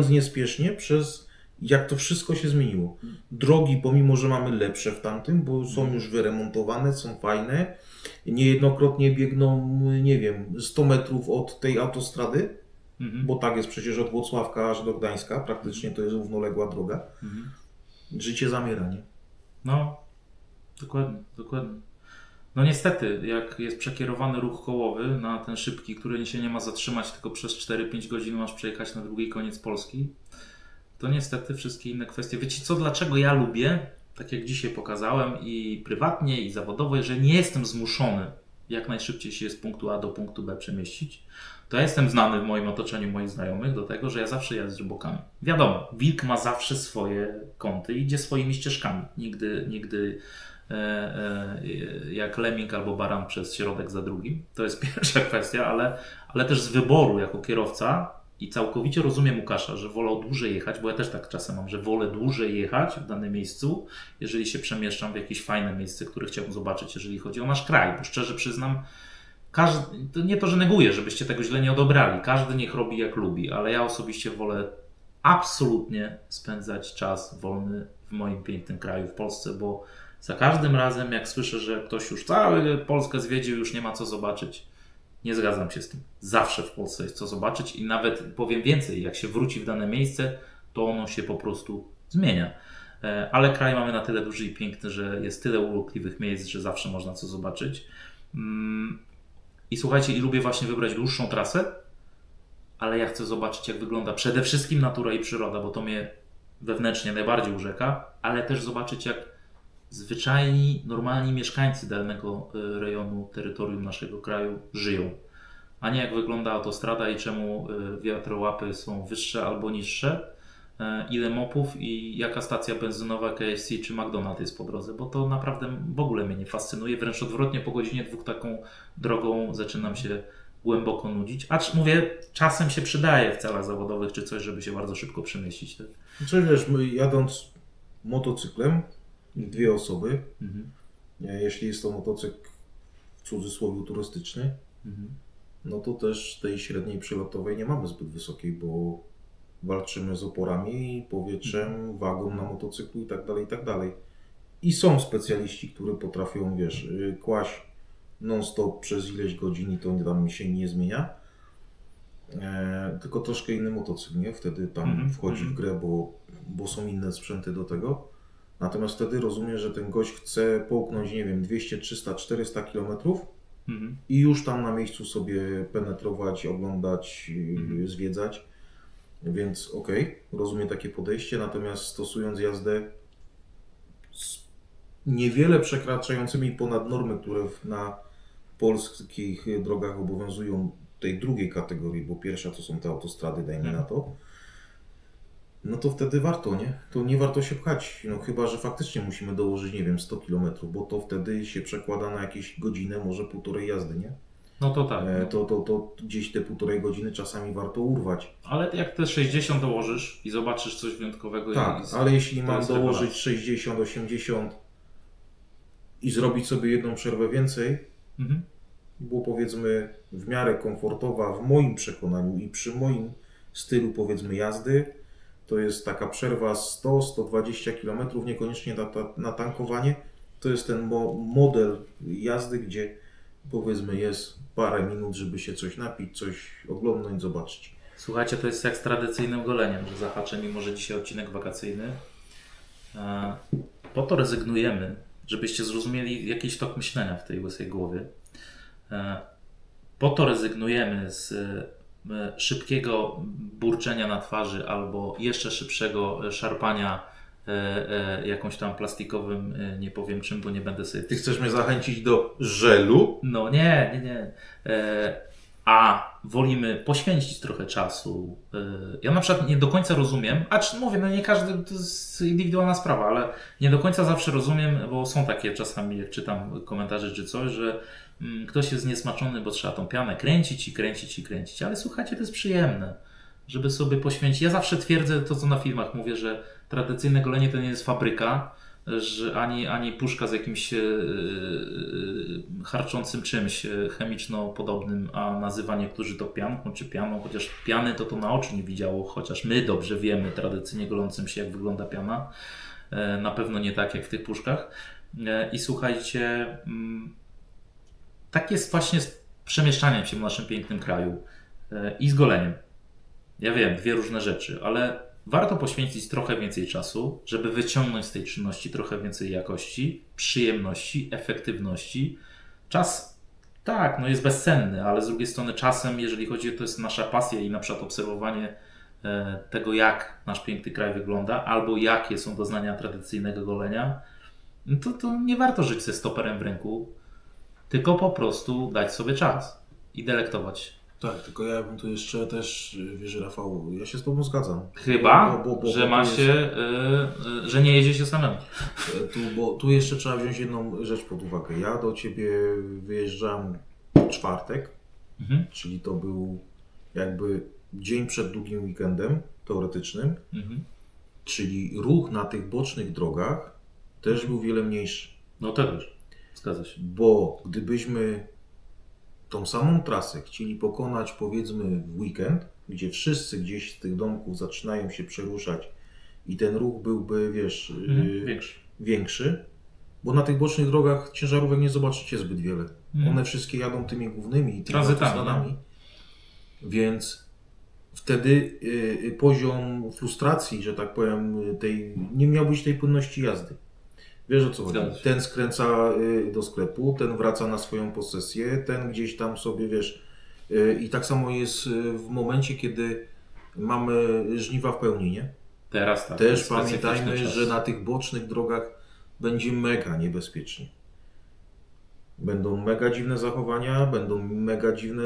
niespiesznie przez jak to wszystko się zmieniło. Drogi, pomimo że mamy lepsze w tamtym, bo są już wyremontowane, są fajne, niejednokrotnie biegną, nie wiem, 100 metrów od tej autostrady, bo tak jest przecież od Włocławka aż do Gdańska, praktycznie to jest równoległa droga. Życie zamiera, nie? No, dokładnie, dokładnie. No niestety, jak jest przekierowany ruch kołowy na ten szybki, który się nie ma zatrzymać, tylko przez 4-5 godzin masz przejechać na drugi koniec Polski, to niestety wszystkie inne kwestie. Wiecie co, dlaczego ja lubię, tak jak dzisiaj pokazałem i prywatnie i zawodowo, że nie jestem zmuszony jak najszybciej się z punktu A do punktu B przemieścić, to ja jestem znany w moim otoczeniu moich znajomych do tego, że ja zawsze jeżdżę bokami. Wiadomo, wilk ma zawsze swoje kąty, idzie swoimi ścieżkami. Nigdy jak lemming albo baran przez środek za drugim. To jest pierwsza kwestia, ale też z wyboru jako kierowca i całkowicie rozumiem Łukasza, że wolał dłużej jechać, bo ja też tak czasem mam, że wolę dłużej jechać w danym miejscu, jeżeli się przemieszczam w jakieś fajne miejsce, które chciałbym zobaczyć, jeżeli chodzi o nasz kraj, bo szczerze przyznam, to nie to, że neguję, żebyście tego źle nie odebrali, każdy niech robi jak lubi, ale ja osobiście wolę absolutnie spędzać czas wolny w moim pięknym kraju, w Polsce, bo za każdym razem, jak słyszę, że ktoś już całą Polskę zwiedził, już nie ma co zobaczyć, nie zgadzam się z tym. Zawsze w Polsce jest co zobaczyć i nawet powiem więcej, jak się wróci w dane miejsce, to ono się po prostu zmienia. Ale kraj mamy na tyle duży i piękny, że jest tyle urokliwych miejsc, że zawsze można co zobaczyć. I słuchajcie, i lubię właśnie wybrać dłuższą trasę, ale ja chcę zobaczyć, jak wygląda przede wszystkim natura i przyroda, bo to mnie wewnętrznie najbardziej urzeka, ale też zobaczyć, jak zwyczajni, normalni mieszkańcy danego rejonu, terytorium naszego kraju żyją. A nie jak wygląda autostrada i czemu wiatrołapy są wyższe albo niższe, ile mopów i jaka stacja benzynowa, KFC czy McDonald's jest po drodze, bo to naprawdę w ogóle mnie nie fascynuje. Wręcz odwrotnie, po godzinie 2 taką drogą zaczynam się głęboko nudzić. Acz mówię, czasem się przydaje w celach zawodowych czy coś, żeby się bardzo szybko przemieścić. Znaczy wiesz, jadąc motocyklem, 2 osoby, jeśli jest to motocykl w cudzysłowie turystyczny, no to też tej średniej przelotowej nie mamy zbyt wysokiej, bo walczymy z oporami, powietrzem, wagą na motocyklu i tak dalej, i tak dalej. I są specjaliści, którzy potrafią, wiesz, kłaść non-stop przez ileś godzin i to tam się nie zmienia. Tylko troszkę inny motocykl, nie? Wtedy tam wchodzi w grę, bo są inne sprzęty do tego. Natomiast wtedy rozumiem, że ten gość chce połknąć, nie wiem, 200, 300, 400 kilometrów i już tam na miejscu sobie penetrować, oglądać, zwiedzać. Więc okej, rozumiem takie podejście, natomiast stosując jazdę z niewiele przekraczającymi ponad normy, które na polskich drogach obowiązują tej drugiej kategorii, bo pierwsza to są te autostrady, dajmy na to, no to wtedy warto, nie? To nie warto się pchać, no chyba, że faktycznie musimy dołożyć, nie wiem, 100 km, bo to wtedy się przekłada na jakieś godzinę, może półtorej jazdy, nie? No to tak. To gdzieś te półtorej godziny czasami warto urwać. Ale jak te 60 dołożysz i zobaczysz coś wyjątkowego. Tak, ale jeśli to mam jest dołożyć rewelacja. 60, 80 i zrobić sobie jedną przerwę więcej, Mhm. było powiedzmy w miarę komfortowa w moim przekonaniu i przy moim stylu powiedzmy jazdy, to jest taka przerwa 100-120 km, niekoniecznie na tankowanie. To jest ten model jazdy, gdzie powiedzmy jest parę minut, żeby się coś napić, coś oglądnąć, zobaczyć. Słuchajcie, to jest jak z tradycyjnym goleniem, że zahaczę, mimo że dzisiaj odcinek wakacyjny. Po to rezygnujemy, żebyście zrozumieli jakiś tok myślenia w tej łysej głowie. Po to rezygnujemy z szybkiego burczenia na twarzy albo jeszcze szybszego szarpania jakąś tam plastikowym, nie powiem czym, bo nie będę sobie... Ty chcesz mnie zachęcić do żelu? No nie. A wolimy poświęcić trochę czasu. Ja na przykład nie do końca rozumiem, mówię, no nie każdy, to jest indywidualna sprawa, ale nie do końca zawsze rozumiem, bo są takie czasami, jak czytam komentarze czy coś, że ktoś jest niesmaczony, bo trzeba tą pianę kręcić, ale słuchajcie, to jest przyjemne, żeby sobie poświęcić. Ja zawsze twierdzę to, co na filmach mówię, że tradycyjne golenie to nie jest fabryka, że ani puszka z jakimś harczącym czymś chemiczno-podobnym, a nazywa niektórzy to pianką czy pianą, chociaż piany to na oczy nie widziało, chociaż my dobrze wiemy tradycyjnie golącym się, jak wygląda piana. Na pewno nie tak jak w tych puszkach. I słuchajcie, tak jest właśnie z przemieszczaniem się w naszym pięknym kraju i z goleniem. Ja wiem, dwie różne rzeczy, ale warto poświęcić trochę więcej czasu, żeby wyciągnąć z tej czynności trochę więcej jakości, przyjemności, efektywności. Czas, tak, no jest bezcenny, ale z drugiej strony czasem, jeżeli chodzi o to jest nasza pasja i na przykład obserwowanie tego, jak nasz piękny kraj wygląda, albo jakie są doznania tradycyjnego golenia, to nie warto żyć ze stoperem w ręku, tylko po prostu dać sobie czas i delektować. Tak, tylko ja bym tu jeszcze też, wiesz, Rafał, ja się z Tobą zgadzam. Chyba, że ma tu się, że nie jedzie się samemu. bo tu jeszcze trzeba wziąć jedną rzecz pod uwagę. Ja do Ciebie wyjeżdżam w czwartek, czyli to był jakby dzień przed długim weekendem teoretycznym, czyli ruch na tych bocznych drogach też był wiele mniejszy. No to też, zgadza się. Bo gdybyśmy tą samą trasę chcieli pokonać powiedzmy w weekend, gdzie wszyscy gdzieś z tych domków zaczynają się przeruszać i ten ruch byłby, wiesz, większy, bo na tych bocznych drogach ciężarówek nie zobaczycie zbyt wiele. One wszystkie jadą tymi głównymi i tymi autostradami, więc wtedy poziom frustracji, że tak powiem, nie miał być tej płynności jazdy. Wiesz o co chodzi? Ten skręca do sklepu, ten wraca na swoją posesję, ten gdzieś tam sobie, wiesz, i tak samo jest w momencie, kiedy mamy żniwa w pełni, nie? Teraz tak. Też pamiętajmy, że na tych bocznych drogach będzie mega niebezpiecznie. Będą mega dziwne zachowania, będą mega dziwne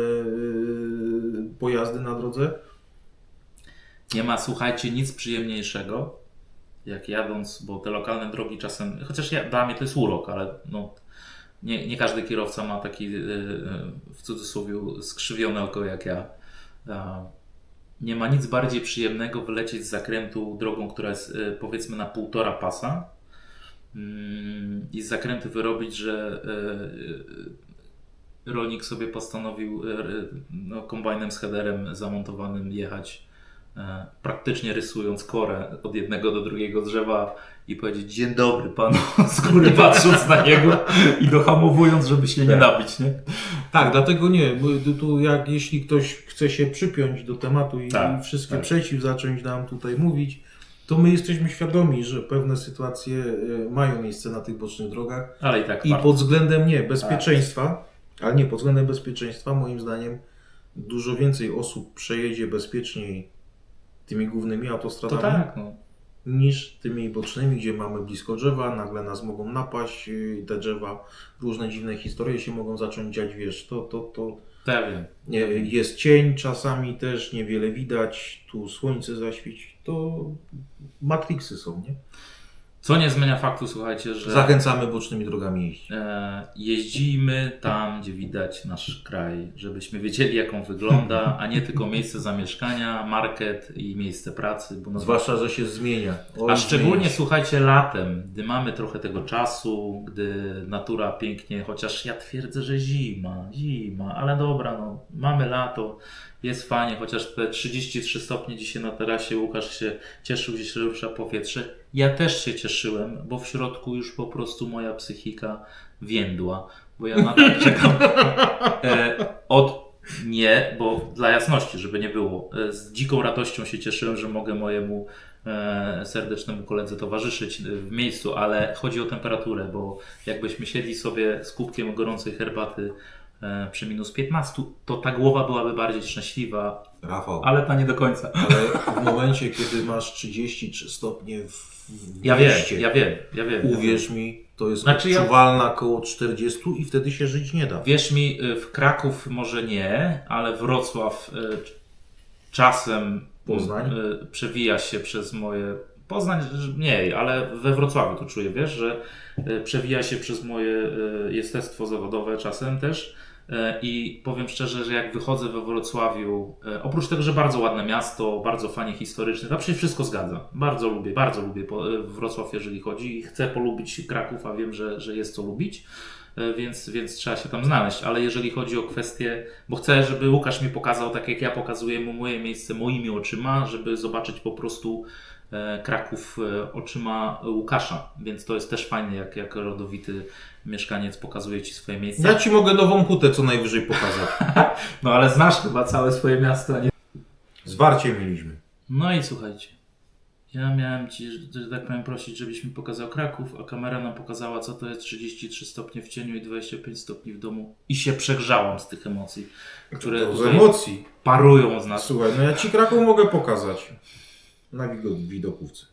pojazdy na drodze. Nie ma, słuchajcie, nic przyjemniejszego, jak jadąc, bo te lokalne drogi czasem, chociaż dla mnie to jest urok, ale no, nie każdy kierowca ma taki w cudzysłowie skrzywione oko jak ja. Nie ma nic bardziej przyjemnego wylecieć z zakrętu drogą, która jest powiedzmy na 1,5 pasa i z zakrętu wyrobić, że rolnik sobie postanowił kombajnem z headerem zamontowanym jechać, praktycznie rysując korę od jednego do drugiego drzewa i powiedzieć dzień dobry panu, z góry patrząc na niego i dohamowując, żeby się nie nabić, nie? Tak, dlatego nie, bo tu jeśli ktoś chce się przypiąć do tematu i wszystkie przeciw zacząć nam tutaj mówić, to my jesteśmy świadomi, że pewne sytuacje mają miejsce na tych bocznych drogach, ale i tak pod względem bezpieczeństwa, ale nie, pod względem bezpieczeństwa moim zdaniem dużo więcej osób przejedzie bezpieczniej tymi głównymi autostradami. To tak, no. niż tymi bocznymi, gdzie mamy blisko drzewa, nagle nas mogą napaść te drzewa, różne dziwne historie się mogą zacząć dziać, wiesz, to Pewnie. nie, jest cień, czasami też niewiele widać, tu słońce zaświeci, to matrixy są, nie? Co nie zmienia faktu, słuchajcie, że Zachęcamy bocznymi drogami jeździć. jeździmy tam, gdzie widać nasz kraj, żebyśmy wiedzieli, jak on wygląda, a nie tylko miejsce zamieszkania, market i miejsce pracy. Bo Zwłaszcza, że się zmienia. Oj, A szczególnie, zmienia się. słuchajcie, latem, gdy mamy trochę tego czasu, gdy natura pięknie, chociaż ja twierdzę, że zima, ale dobra, no, mamy lato, jest fajnie, chociaż te 33 stopnie dzisiaj na tarasie, Łukasz się cieszył, gdzie się rusza powietrze. Ja też się cieszyłem, bo w środku już po prostu moja psychika więdła, bo ja nadal czekam nie, bo dla jasności, żeby nie było, z dziką radością się cieszyłem, że mogę mojemu serdecznemu koledze towarzyszyć w miejscu, ale chodzi o temperaturę, bo jakbyśmy siedli sobie z kubkiem gorącej herbaty przy minus 15, to ta głowa byłaby bardziej szczęśliwa, Rafał, ale ta nie do końca. ale w momencie, kiedy masz 33 stopnie w Ja wiem, mieście, ja wiem. uwierz mi, to jest Znaczy ja- odczuwalna koło 40 i wtedy się żyć nie da. Wierz mi, w Kraków może nie, ale Wrocław czasem Poznań? przewija się przez moje... Poznań mniej, ale we Wrocławiu to czuję, wiesz, że przewija się przez moje jestestwo zawodowe czasem też. I powiem szczerze, że jak wychodzę we Wrocławiu, oprócz tego, że bardzo ładne miasto, bardzo fajnie historyczne, tam się wszystko zgadza. Bardzo lubię Wrocław, jeżeli chodzi i chcę polubić Kraków, a wiem, że jest co lubić, więc trzeba się tam znaleźć. Ale jeżeli chodzi o kwestię, bo chcę, żeby Łukasz mi pokazał, tak jak ja pokazuję mu moje miejsce moimi oczyma, żeby zobaczyć po prostu Kraków oczyma Łukasza, więc to jest też fajne, jak rodowity mieszkaniec pokazuje Ci swoje miejsce. Ja Ci mogę nową hutę co najwyżej pokazać. No ale znasz chyba całe swoje miasto, nie? Zwarcie mieliśmy. No i słuchajcie, ja miałem Ci, że tak powiem, prosić, żebyś mi pokazał Kraków, a kamera nam pokazała, co to jest 33 stopnie w cieniu i 25 stopni w domu i się przegrzałam z tych emocji, które To z tutaj emocji. parują z nas. Słuchaj, no ja Ci Kraków mogę pokazać. Na widokówce.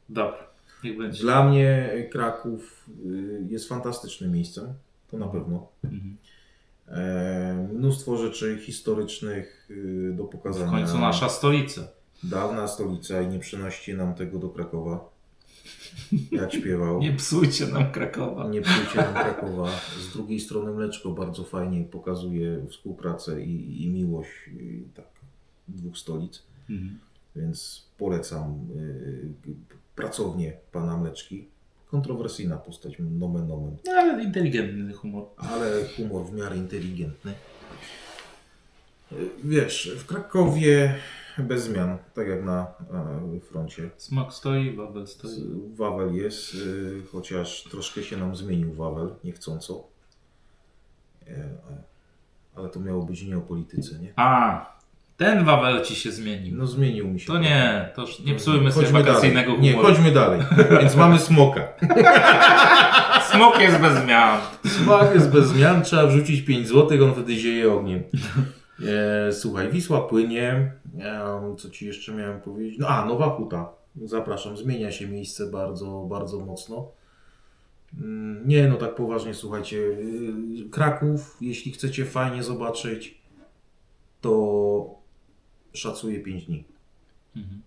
Dobra, niech będzie. Dla mnie Kraków jest fantastycznym miejscem, to na pewno. Mhm. Mnóstwo rzeczy historycznych do W pokazania. końcu nasza stolica. Dawna stolica i nie przenoście nam tego do Krakowa. Jak śpiewał. Nie psujcie nam Krakowa. Nie psujcie nam Krakowa. Z drugiej strony Mleczko bardzo fajnie pokazuje współpracę i miłość tak, dwóch stolic. Mhm. Więc polecam pracownię pana Mleczki. Kontrowersyjna postać, nomen omen. No, ale inteligentny humor. Ale humor w miarę inteligentny. Wiesz, w Krakowie bez zmian, tak jak na froncie. Smok stoi, Wawel stoi. Wawel jest, chociaż troszkę się nam zmienił Wawel, niechcąco. Ale to miało być nie o polityce, nie? A, ten Wawel Ci się zmienił. No zmienił mi się. To nie, to już nie psujmy sobie Chodźmy wakacyjnego dalej. humoru. Nie, chodźmy dalej. Więc mamy smoka. Smok jest bez zmian. Smok jest bez zmian, trzeba wrzucić 5 zł, on wtedy zieje ogniem. Słuchaj, Wisła płynie. Co Ci jeszcze miałem powiedzieć? No, nowa huta. Zapraszam, zmienia się miejsce bardzo, bardzo mocno. Nie, no tak poważnie, słuchajcie. Kraków, jeśli chcecie fajnie zobaczyć, to szacuję 5 dni. Mhm.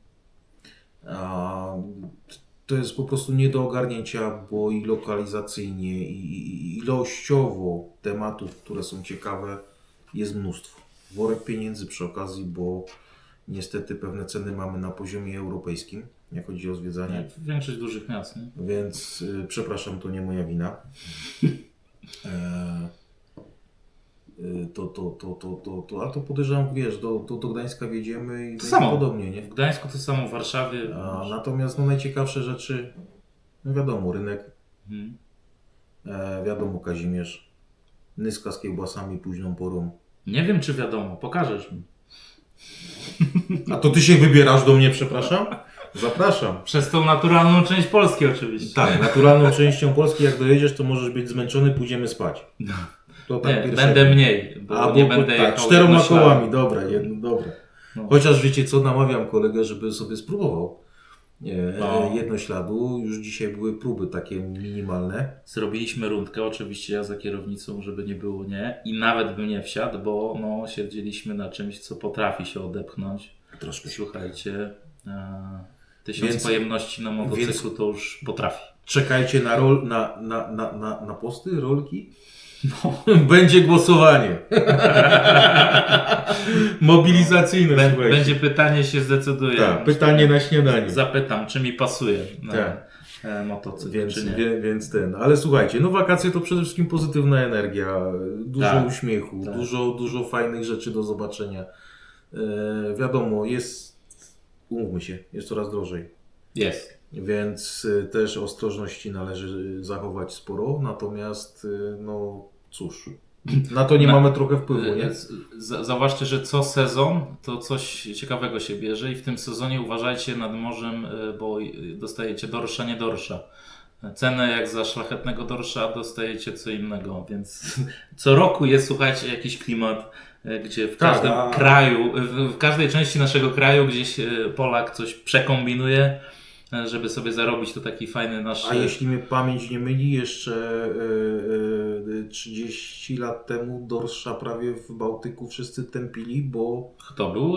To jest po prostu nie do ogarnięcia, bo i lokalizacyjnie, i ilościowo tematów, które są ciekawe, jest mnóstwo. Worek pieniędzy przy okazji, bo niestety pewne ceny mamy na poziomie europejskim, jak chodzi o zwiedzanie. Jak większość dużych miast, nie? Więc przepraszam, to nie moja wina. A to podejrzewam, wiesz, do Gdańska wjedziemy i To samo. podobnie, nie? W Gdańsku to samo, w Warszawie. Natomiast no, najciekawsze rzeczy, no wiadomo, rynek, Mhm. wiadomo, Kazimierz, Nyska z kiełbasami późną porą. Nie wiem, czy wiadomo, pokażesz mi. A to Ty się wybierasz do mnie, przepraszam? Zapraszam. Przez tą naturalną część Polski oczywiście. Tak, naturalną częścią Polski, jak dojedziesz, to możesz być zmęczony, pójdziemy spać. To tak Nie, pierwsze. będę mniej, bo nie będę tak, jechał 4 jednośladem. kołami, dobra, jedno, dobra. No. Chociaż wiecie co, namawiam kolegę, żeby sobie spróbował. jednośladu. Już dzisiaj były próby takie minimalne. Zrobiliśmy rundkę, oczywiście ja za kierownicą, żeby nie było nie. I nawet bym nie wsiadł, bo no, siedzieliśmy na czymś, co potrafi się odepchnąć. Troszkę się. Słuchajcie, 1000 Więc- pojemności na motocyklu to już potrafi. Czekajcie na posty, rolki. Będzie głosowanie. Mobilizacyjne. słuchajcie. Będzie pytanie, się zdecyduje. Tak, pytanie na śniadanie. Zapytam, czy mi pasuje na Tak. motocykl, Więc, czy nie. więc ale słuchajcie, no wakacje to przede wszystkim pozytywna energia, dużo Tak, uśmiechu, tak. dużo fajnych rzeczy do zobaczenia. Wiadomo, umówmy się, jest coraz drożej, Jest. więc też ostrożności należy zachować sporo, natomiast no cóż, na to nie mamy trochę wpływu, nie? Zauważcie, że co sezon to coś ciekawego się bierze i w tym sezonie uważajcie nad morzem, bo dostajecie dorsza, nie dorsza. Cenę jak za szlachetnego dorsza dostajecie co innego, więc co roku jest, słuchajcie, jakiś klimat, gdzie w każdym kraju, w każdej części naszego kraju gdzieś Polak coś przekombinuje, żeby sobie zarobić, to taki fajny nasz... A jeśli mnie pamięć nie myli, jeszcze 30 lat temu dorsza prawie w Bałtyku wszyscy tępili, bo To był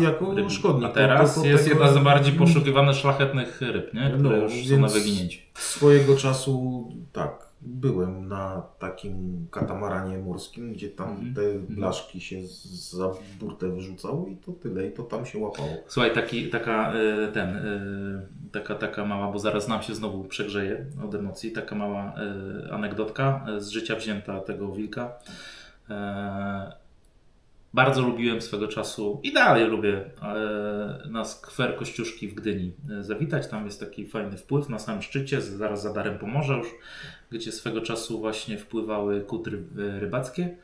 jako rybny. szkodnik. A teraz To jest tego- jedna z bardziej poszukiwanych szlachetnych ryb, nie? Które No, już są więc- na wyginięciu. Swojego czasu tak, byłem na takim katamaranie morskim, gdzie tam te blaszki się za burtę wyrzucało i to tyle, i to tam się łapało. Słuchaj, taka mała, bo zaraz nam się znowu przegrzeje od emocji, taka mała anegdotka z życia wzięta tego wilka. Bardzo lubiłem swego czasu i dalej lubię na skwer Kościuszki w Gdyni zawitać. Tam jest taki fajny wpływ na samym szczycie, zaraz za Darem Pomorza już, gdzie swego czasu właśnie wpływały kutry rybackie.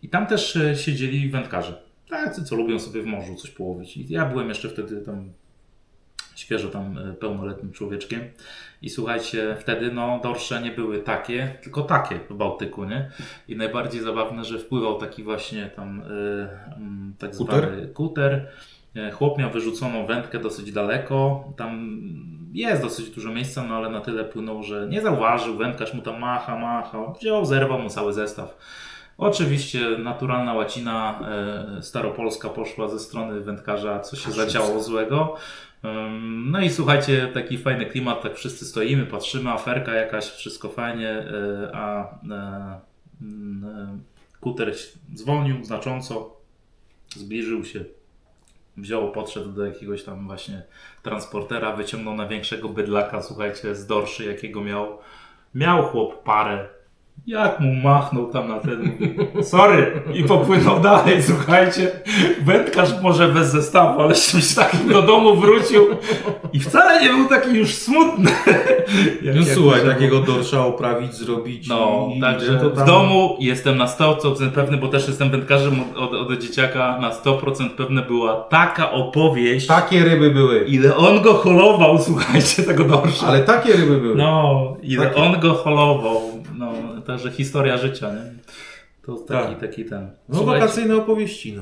I tam też siedzieli wędkarze. Tacy, co lubią sobie w morzu coś połowić. I ja byłem jeszcze wtedy tam świeżo pełnoletnim człowieczkiem. I słuchajcie, wtedy no dorsze nie były takie, tylko takie w Bałtyku, nie? I najbardziej zabawne, że wpływał taki właśnie tam tak Kuter? zwany kuter. Chłop miał wyrzuconą wędkę dosyć daleko. Tam jest dosyć dużo miejsca, no ale na tyle płynął, że nie zauważył. Wędkarz mu tam macha. Wziął, zerwał mu cały zestaw. Oczywiście naturalna łacina staropolska poszła ze strony wędkarza, co się zadziało złego. No i słuchajcie, taki fajny klimat, tak wszyscy stoimy, patrzymy, aferka jakaś, wszystko fajnie, kuter zwolnił znacząco, zbliżył się, podszedł do jakiegoś tam właśnie transportera, wyciągnął największego bydlaka, słuchajcie, z dorszy, jakiego miał chłop parę. Jak mu machnął tam na ten, mówi, sorry, i popłynął dalej, słuchajcie. Wędkarz może bez zestawu, ale czymś takim do domu wrócił i wcale nie był taki już smutny. No słuchaj, takiego dorsza oprawić, zrobić No, i także to tam... w domu jestem na 100% pewny, bo też jestem wędkarzem od dzieciaka, na 100% pewny była taka opowieść, Takie ryby były, ile on go holował, słuchajcie, tego dorsza. ale takie ryby były. No, ile Takie. on go holował. No, także historia życia, nie? To Tak. taki ten. No Słuchajcie, wakacyjne opowieści.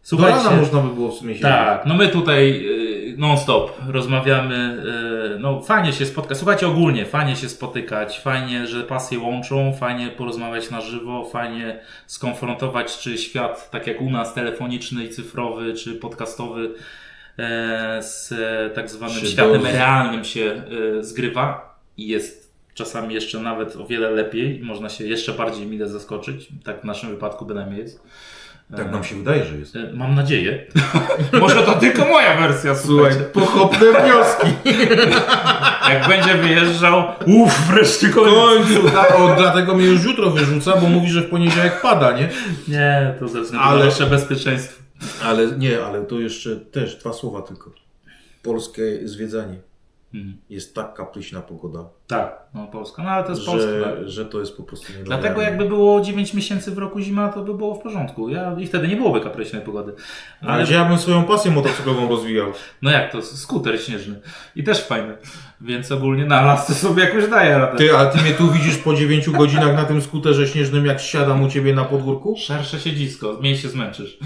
Słuchajcie. Do rana można by było w sumie siedzieć. tak, no my tutaj non-stop rozmawiamy, no fajnie się spotkać, słuchajcie, ogólnie fajnie się spotykać, fajnie, że pasje łączą, fajnie porozmawiać na żywo, fajnie skonfrontować, czy świat, tak jak u nas, telefoniczny i cyfrowy, czy podcastowy, z tak zwanym Czy światem do- realnym się zgrywa i jest czasami jeszcze nawet o wiele lepiej, można się jeszcze bardziej mile zaskoczyć, tak w naszym wypadku bynajmniej jest. Tak nam się wydaje, że jest. Mam nadzieję. Może to tylko moja wersja, Słuchaj, słuchajcie. pochopne wnioski. Jak będzie wyjeżdżał, wreszcie W koniec. końcu, tak, dlatego mnie już jutro wyrzuca, bo mówi, że w poniedziałek pada, nie? Nie, to ze względu Ale- na nasze bezpieczeństwo. Ale to jeszcze też 2 słowa tylko. Polskie zwiedzanie. Jest tak kapryśna pogoda, Tak, no Polska, no ale to jest Polska. Tak? że to jest po prostu nie do Dlatego ogarnięcia. jakby było 9 miesięcy w roku zima, to by było w porządku. I wtedy nie byłoby kapryśnej pogody. Ale gdzie ja bym swoją pasję motocyklową rozwijał? No jak to? Skuter śnieżny. I też fajny. Więc ogólnie na lasce sobie jakoś daje radę. A ty mnie tu widzisz po 9 godzinach na tym skuterze śnieżnym, jak siadam u ciebie na podwórku? Szersze siedzisko, mniej się zmęczysz.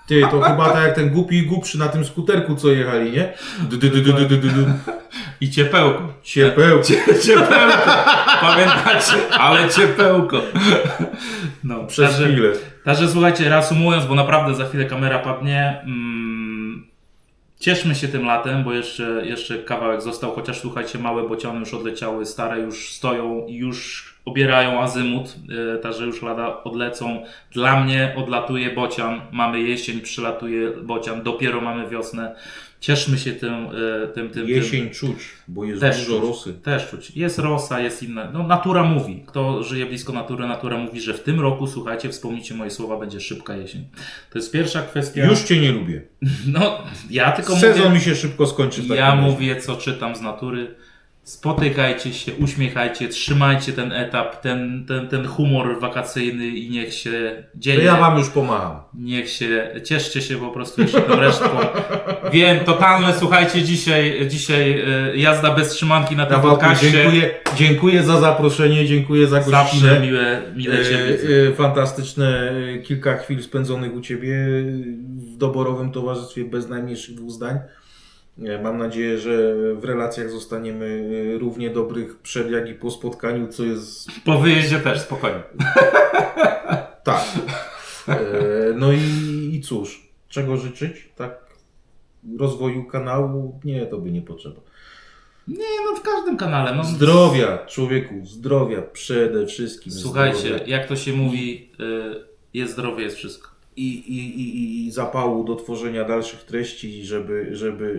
Ty, to chyba tak jak ten głupi i głupszy na tym skuterku, co jechali, nie? I ciepełko. Ciepełko. Ciepełko. Pamiętacie? Ale ciepełko. No, Przez chwilę. Także słuchajcie, reasumując, bo naprawdę za chwilę kamera padnie. Cieszmy się tym latem, bo jeszcze kawałek został, chociaż słuchajcie, małe bociany już odleciały, stare już stoją i już obierają azymut, także już lada odlecą. Dla mnie odlatuje bocian, mamy jesień, przylatuje bocian, dopiero mamy wiosnę. Cieszmy się tym. Jesień czuć, bo jest Też dużo czuć, rosy. też czuć. Jest rosa, jest inna. No, natura mówi. Kto żyje blisko natury, natura mówi, że w tym roku, słuchajcie, wspomnijcie moje słowa, będzie szybka jesień. To jest pierwsza kwestia. Już cię nie lubię. No, ja tylko Sezon mówię. mi się szybko skończy. w takim Ja razie. mówię, co czytam z natury. Spotykajcie się, uśmiechajcie, trzymajcie ten etap, ten humor wakacyjny i niech się To dzieje. ja wam już pomagam. Niech się, cieszcie się po prostu jeszcze tą resztką. Wiem, totalne, słuchajcie, dzisiaj jazda bez trzymanki na tym Rafałku, podcaście. dziękuję za zaproszenie, dziękuję za gościnę. Zawsze mile Cię widzę. Fantastyczne kilka chwil spędzonych u Ciebie w doborowym towarzystwie bez najmniejszych dwóch zdań. Mam nadzieję, że w relacjach zostaniemy równie dobrych przed jak i po spotkaniu, co jest... Po wyjeździe też, spokojnie. Tak. No i cóż, czego życzyć? Tak, rozwoju kanału? Nie, to by nie potrzeba. Nie, no w każdym kanale. No, Zdrowia, człowieku, zdrowia przede wszystkim. słuchajcie, Zdrowia. jak to się mówi, jest zdrowie, jest wszystko. I zapału do tworzenia dalszych treści,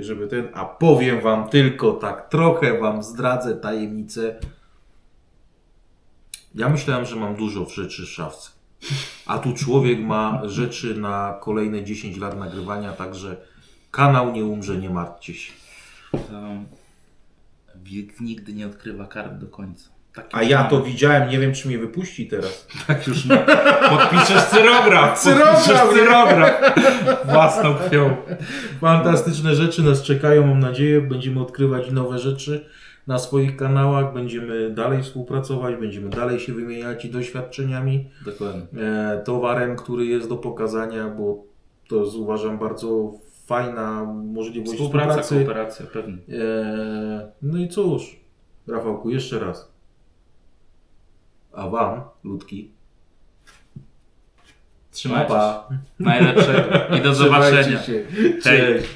żeby ten... A powiem wam tylko tak, trochę wam zdradzę tajemnicę. Ja myślałem, że mam dużo rzeczy w szafce. A tu człowiek ma rzeczy na kolejne 10 lat nagrywania, także kanał nie umrze, nie martwcie się. Wilk nigdy nie odkrywa kart do końca. Tak A już ja mamy. to widziałem, nie wiem czy mnie wypuści teraz. Tak już ma. Podpiszesz cyrograf. Cyrograf, Podpiszesz nie? cyrograf. Własną krwią. Fantastyczne rzeczy nas czekają, mam nadzieję. Będziemy odkrywać nowe rzeczy na swoich kanałach, będziemy dalej współpracować, będziemy dalej się wymieniać i doświadczeniami, Dokładnie. towarem, który jest do pokazania, bo to jest, uważam, bardzo fajna możliwość Współpraca, współpracy. kooperacja, pewnie. No i cóż, Rafałku, jeszcze raz. A wam, ludki, Trzymajcie pa. się. Najlepszego. I do Trzymajcie zobaczenia. się. Hej. Cześć.